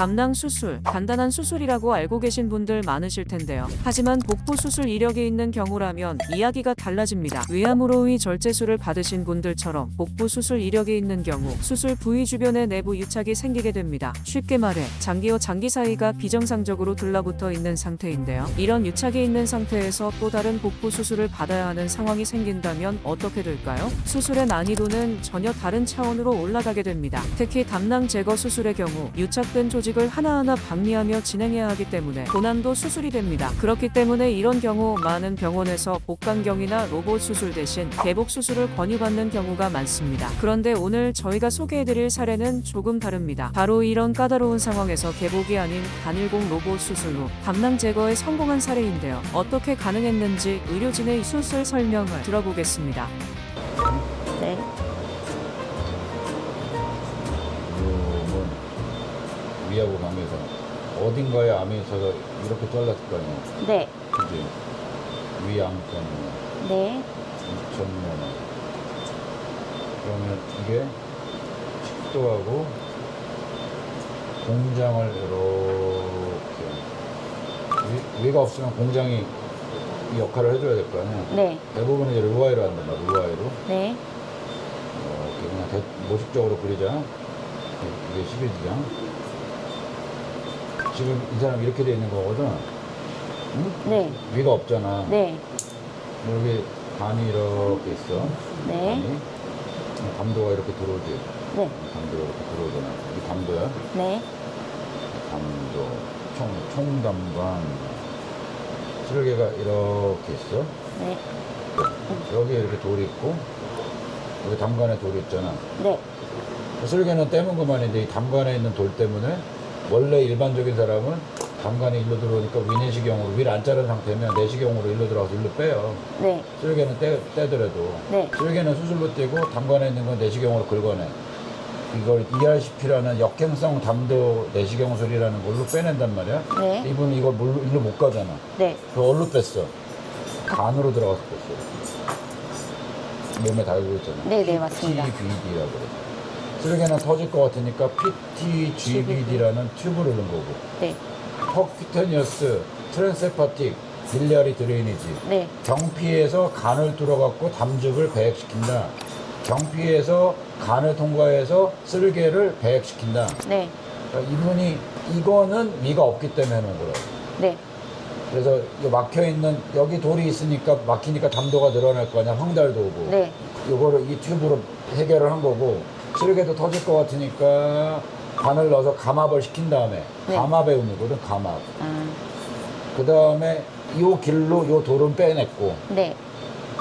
담낭 수술, 간단한 수술이라고 알고 계신 분들 많으실 텐데요. 하지만 복부 수술 이력이 있는 경우라면 이야기가 달라집니다. 위암으로 위절제술을 받으신 분들처럼 복부 수술 이력이 있는 경우 수술 부위 주변에 내부 유착이 생기게 됩니다. 쉽게 말해 장기와 장기 사이가 비정상적으로 들러붙어 있는 상태인데요. 이런 유착이 있는 상태에서 또 다른 복부 수술을 받아야 하는 상황이 생긴다면 어떻게 될까요? 수술의 난이도는 전혀 다른 차원으로 올라가게 됩니다. 특히 담낭 제거 수술의 경우 유착된 조직을 하나하나 박리하며 진행해야 하기 때문에 고난도 수술이 됩니다. 그렇기 때문에 이런 경우 많은 병원에서 복강경이나 로봇 수술 대신 개복 수술을 권유받는 경우가 많습니다. 그런데 오늘 저희가 소개해드릴 사례는 조금 다릅니다. 바로 이런 까다로운 상황에서 개복이 아닌 단일공 로봇 수술로 담낭 제거에 성공한 사례인데요. 어떻게 가능했는지 의료진의 수술 설명을 들어보겠습니다. 네. 위하고 가면서 어딘가에 암이 있어서 이렇게 잘랐을 거 아니야. 네. 그지? 위암 때문에 네. 2,000만 원. 그러면 이게 식도하고 공장을 이렇게 위가 없으면 공장이 이 역할을 해줘야 될 거 아니야. 네. 대부분 이제 루아이로 한단 말이야. 루아이로. 네. 이렇게 그냥 모식적으로 그리자. 이게 12지장. 지금 이 사람 이렇게 돼 있는 거거든. 응? 네. 위가 없잖아. 네. 여기 간이 이렇게 있어. 네. 간이. 담도가 이렇게 들어오지. 네. 담도가 이렇게 들어오잖아. 이 담도야. 네. 담도. 총담관. 슬개가 이렇게 있어. 네. 여기에 이렇게 돌이 있고, 여기 담관에 돌이 있잖아. 네. 슬개는 떼면 그만인데 이 담관에 있는 돌 때문에 원래 일반적인 사람은 담관이 일로 들어오니까 위내시경으로 위를 안 자른 상태면 내시경으로 일로 들어가서 일로 빼요. 네. 슬개는 떼더라도. 네. 슬개는 수술로 떼고 담관에 있는 건 내시경으로 긁어내. 이걸 ERCP라는 역행성 담도 내시경술이라는 걸로 빼낸단 말이야. 네. 이분은 이걸 일로 못 가잖아. 네. 그 어디로 뺐어? 간으로 들어가서 뺐어. 몸에 달고 있잖아. 네, 네, 맞습니다. PTBD라고 그래. 슬개는 터질 것 같으니까 PTGBD라는 튜브를 넣은 거고. 네. 퍼큐테니어스 트랜스헤파틱 빌리아리 드레이니지. 네. 경피에서 간을 뚫어갖고 담즙을 배액시킨다. 경피에서 간을 통과해서 쓸개를 배액시킨다. 네. 그러니까 이분이 이거는 위가 없기 때문에 해놓은 거라고. 네. 그래서 막혀있는 여기 돌이 있으니까 막히니까 담도가 늘어날 거 아니야. 황달도 오고. 네. 이거를 이 튜브로 해결을 한 거고, 쓸개도 터질 것 같으니까 간을 넣어서 감압을 시킨 다음에 네. 감압의 의미거든. 감압. 아. 그 다음에 요 길로 요 돌은 빼냈고 네.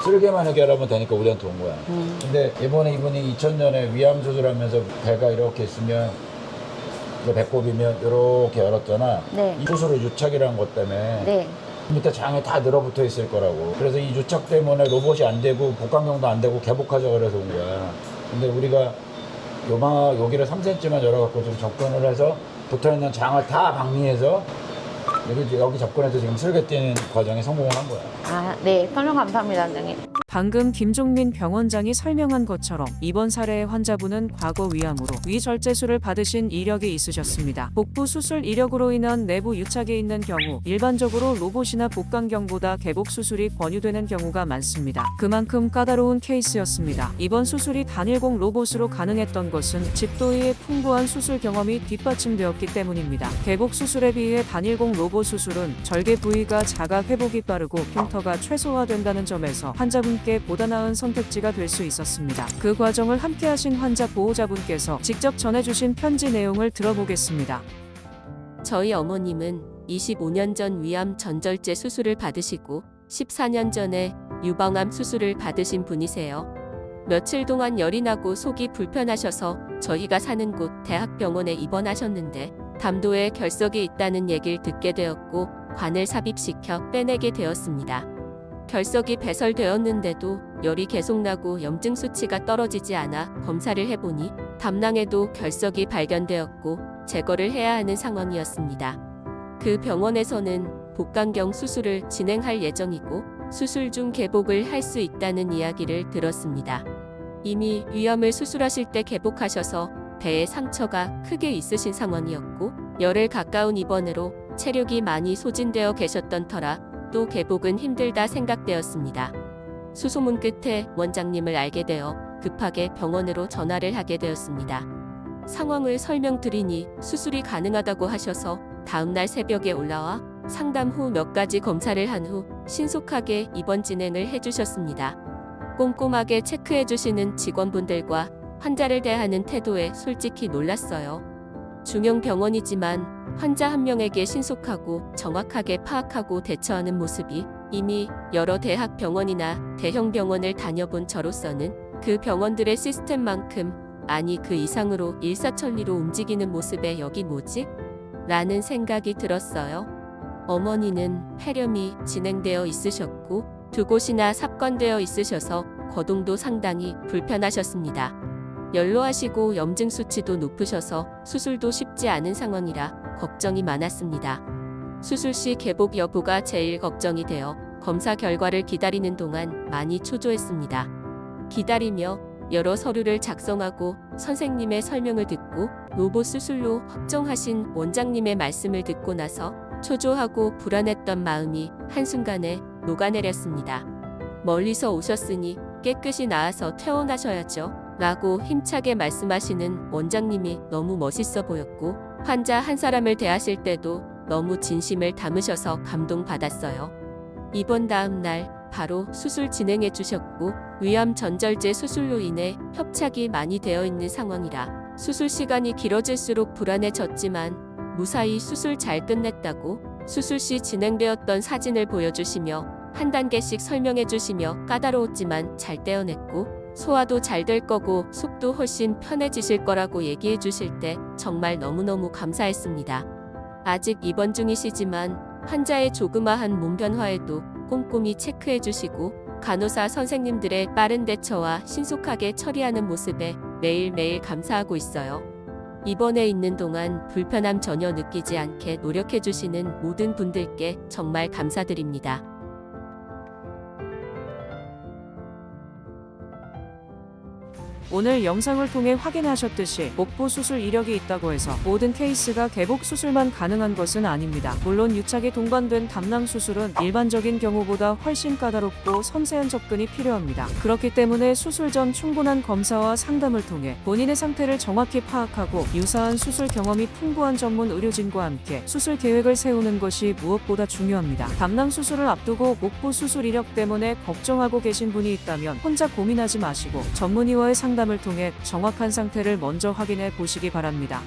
쓸개만 해결하면 되니까 우리한테 온 거야. 근데 이번에 이분이 2000년에 위암 수술하면서 배가 이렇게 있으면 배꼽이면 이렇게 열었잖아. 네. 이 수술의 유착이라는 것 때문에 네. 밑에 장에 다 늘어붙어 있을 거라고. 그래서 이 유착 때문에 로봇이 안 되고 복강경도 안 되고 개복하자 그래서 온 거야. 근데 우리가 여기를 3cm만 열어갖고 좀 접근을 해서 붙어있는 장을 다 박리해서 여기 접근해서 지금 쓸개 떼는 과정에 성공을 한 거야. 아, 네. 설명 감사합니다, 원장님. 방금 김종민 병원장이 설명한 것처럼 이번 사례의 환자분은 과거 위암으로 위절제술을 받으신 이력이 있으셨습니다. 복부 수술 이력으로 인한 내부 유착이 있는 경우 일반적으로 로봇이나 복강경보다 개복 수술이 권유되는 경우가 많습니다. 그만큼 까다로운 케이스였습니다. 이번 수술이 단일공 로봇으로 가능했던 것은 집도의의 풍부한 수술 경험이 뒷받침되었기 때문입니다. 개복 수술에 비해 단일공 로봇 수술은 절개 부위가 작아 회복이 빠르고 흉터가 최소화된다는 점에서 환자분께 보다 나은 선택지가 될 수 있었습니다. 그 과정을 함께하신 환자 보호자분께서 직접 전해주신 편지 내용을 들어보겠습니다. 저희 어머님은 25년 전 위암 전절제 수술을 받으시고 14년 전에 유방암 수술을 받으신 분이세요. 며칠 동안 열이 나고 속이 불편하셔서 저희가 사는 곳 대학병원에 입원하셨는데 담도에 결석이 있다는 얘기를 듣게 되었고 관을 삽입시켜 빼내게 되었습니다. 결석이 배설되었는데도 열이 계속 나고 염증 수치가 떨어지지 않아 검사를 해보니 담낭에도 결석이 발견되었고 제거를 해야 하는 상황이었습니다. 그 병원에서는 복강경 수술을 진행할 예정이고 수술 중 개복을 할 수 있다는 이야기를 들었습니다. 이미 위암을 수술하실 때 개복하셔서 배에 상처가 크게 있으신 상황이었고 열흘 가까운 입원으로 체력이 많이 소진되어 계셨던 터라 또 개복은 힘들다 생각되었습니다. 수소문 끝에 원장님을 알게 되어 급하게 병원으로 전화를 하게 되었습니다. 상황을 설명드리니 수술이 가능하다고 하셔서 다음날 새벽에 올라와 상담 후 몇 가지 검사를 한 후 신속하게 입원 진행을 해주셨습니다. 꼼꼼하게 체크해주시는 직원분들과 환자를 대하는 태도에 솔직히 놀랐어요. 중형 병원이지만 환자 한 명에게 신속하고 정확하게 파악하고 대처하는 모습이 이미 여러 대학 병원이나 대형 병원을 다녀본 저로서는 그 병원들의 시스템만큼 아니 그 이상으로 일사천리로 움직이는 모습에 여기 뭐지? 라는 생각이 들었어요. 어머니는 폐렴이 진행되어 있으셨고 2곳이나 삽관되어 있으셔서 거동도 상당히 불편하셨습니다. 연로하시고 염증 수치도 높으셔서 수술도 쉽지 않은 상황이라 걱정이 많았습니다. 수술 시 개복 여부가 제일 걱정이 되어 검사 결과를 기다리는 동안 많이 초조했습니다. 기다리며 여러 서류를 작성하고 선생님의 설명을 듣고 로봇 수술로 확정하신 원장님의 말씀을 듣고 나서 초조하고 불안했던 마음이 한순간에 녹아내렸습니다. 멀리서 오셨으니 깨끗이 나아서 퇴원하셔야죠. 라고 힘차게 말씀하시는 원장님이 너무 멋있어 보였고 환자 한 사람을 대하실 때도 너무 진심을 담으셔서 감동받았어요. 입원 다음 날 바로 수술 진행해 주셨고 위암 전절제 수술로 인해 협착이 많이 되어 있는 상황이라 수술 시간이 길어질수록 불안해졌지만 무사히 수술 잘 끝냈다고 수술 시 진행되었던 사진을 보여주시며 한 단계씩 설명해 주시며 까다로웠지만 잘 떼어냈고 소화도 잘 될 거고 속도 훨씬 편해지실 거라고 얘기해 주실 때 정말 너무너무 감사했습니다. 아직 입원 중이시지만 환자의 조그마한 몸 변화에도 꼼꼼히 체크해 주시고 간호사 선생님들의 빠른 대처와 신속하게 처리하는 모습에 매일매일 감사하고 있어요. 입원해 있는 동안 불편함 전혀 느끼지 않게 노력해 주시는 모든 분들께 정말 감사드립니다. 오늘 영상을 통해 확인하셨듯이 복부 수술 이력이 있다고 해서 모든 케이스가 개복 수술만 가능한 것은 아닙니다. 물론 유착이 동반된 담낭 수술은 일반적인 경우보다 훨씬 까다롭고 섬세한 접근이 필요합니다. 그렇기 때문에 수술 전 충분한 검사와 상담을 통해 본인의 상태를 정확히 파악하고 유사한 수술 경험이 풍부한 전문 의료진과 함께 수술 계획을 세우는 것이 무엇보다 중요합니다. 담낭 수술을 앞두고 복부 수술 이력 때문에 걱정하고 계신 분이 있다면 혼자 고민하지 마시고 전문의와의 상담을 통해 정확한 상태를 먼저 확인해 보시기 바랍니다.